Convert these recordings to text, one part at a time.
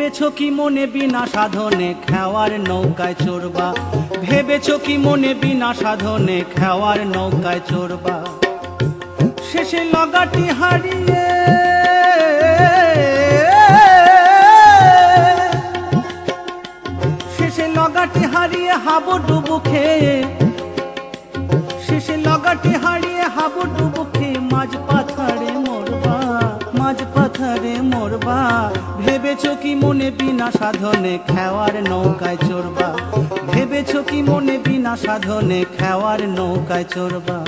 ভেবেছো কি মনে বিনা সাধনে খেওয়ার নৌকায় চড়বা, ভেবেছো কি মনে বিনা সাধনে খেওয়ার নৌকায় চড়বা। শেষে লগাটি হারিয়ে লগাটি হারিয়ে হাবুডুবু খেয়ে, শেষে লগাটি হারিয়ে হাবুডুবু খেয়ে মাঝ পাথারে মরবা, মাঝ পাথারে মরবা। ভেবেছো কি মনে বিনা সাধনে খেওয়ার নৌকায় চড়বা, ভেবেছো কি মনে বিনা সাধনে খেওয়ার নৌকায় চড়বা।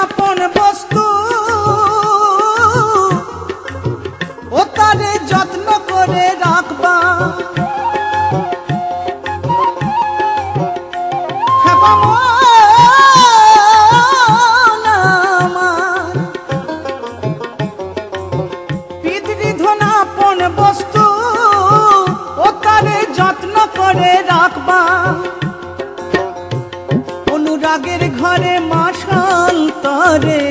আপন বস্তু ও তারে যত্ন করে রাখবা, পিতৃধন আপন বস্তু ও তারে যত্ন করে রাখবা। অনুরাগের ঘরে মা সন্তরে,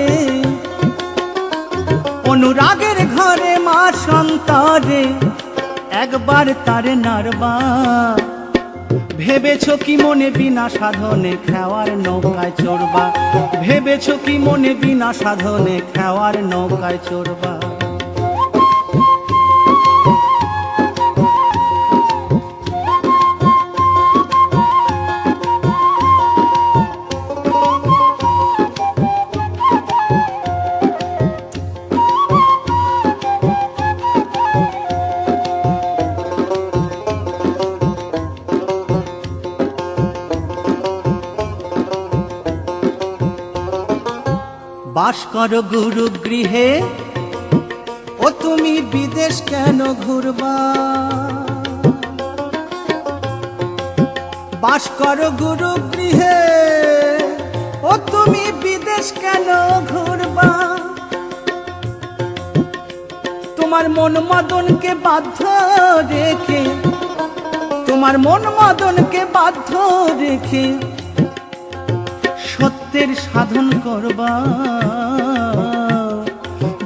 অনুরাগের ঘরে মা সন্তরে একবার তারে নাড়বা। ভেবেছো কি মনে বিনা সাধনে খেওয়ার নৌকায় চড়বা, ভেবেছো কি মনে বিনা সাধনে খেওয়ার নৌকায় চড়বা। বাস করো গুরু গৃহে ও তুমি বিদেশ কেন ঘুরবা, বাস করো গুরু গৃহে ও তুমি বিদেশ কেন ঘুরবা। তোমার মন মদনকে বাধ্য রেখে, তোমার মন মদনকে বাধ্য রেখে সত্যের সাধন করবা।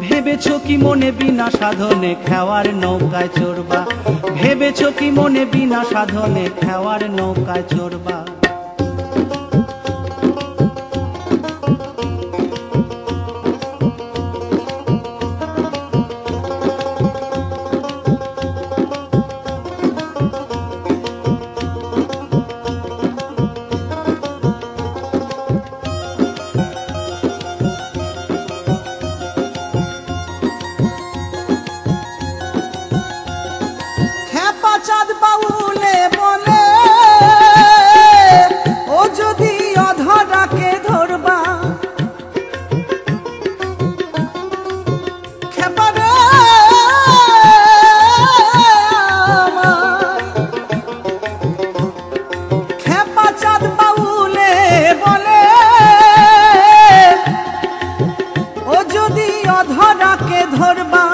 ভেবেছো কি মনে বিনা সাধনে খেওয়ার নৌকায় চড়বা, ভেবেছো কি মনে বিনা সাধনে খেওয়ার নৌকায় চড়বা। চাঁদ বাউলে বলে ও যদি অধরাকে ধরবা, খেপারে খেপা চাঁদ বাউলে বলে ও যদি অধরাকে ধরবা।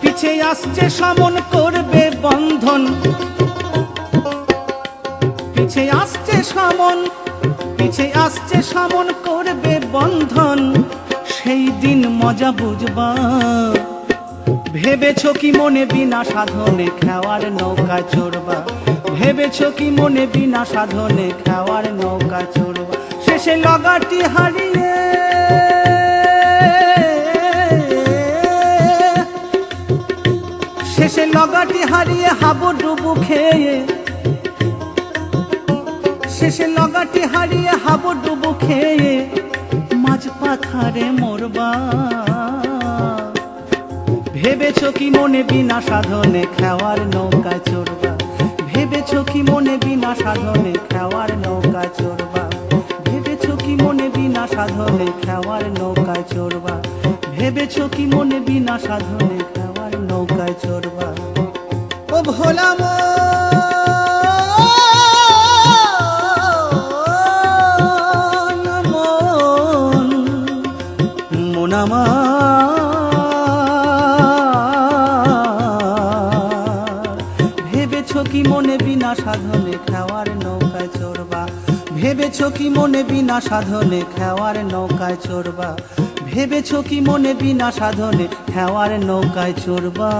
পিছে আসছে সমন করবে বন্ধন, পিছে আসছে সমন, পিছে আসছে সমন করবে বন্ধন। সেই দিন মজা বুঝবা। ভেবেছো কি মনে বিনা সাধনে খেওয়ার নৌকায় চড়বা, ভেবেছো কি মনে বিনা সাধনে খেওয়ার নৌকায় চড়বা। শেষে লগাটি হারিয়ে, শেষে লগাটি হারিয়ে হাবুডুবু খেয়ে, শেষে লগাটি হারিয়ে হাবুডুবু খেয়ে মাঝ পাথারে মরবা। ভেবেছো কি মনে বিনা সাধনে খেওয়ার নৌকায় চড়বা, ভেবেছো কি মনে বিনা সাধনে খেওয়ার নৌকায় চড়বা, ভেবেছো কি মনে বিনা সাধনে খেওয়ার নৌকায় চড়বা, ভেবেছো কি মনে বিনা সাধনে খেওয়ার নৌকায় চড়বা। ও ভোলা ভেবেছো কি মনে বিনা সাধনে খেওয়ার নৌকায় চড়বা, ভেবেছো কি মনে বিনা সাধনে খেওয়ার নৌকায় চড়বা।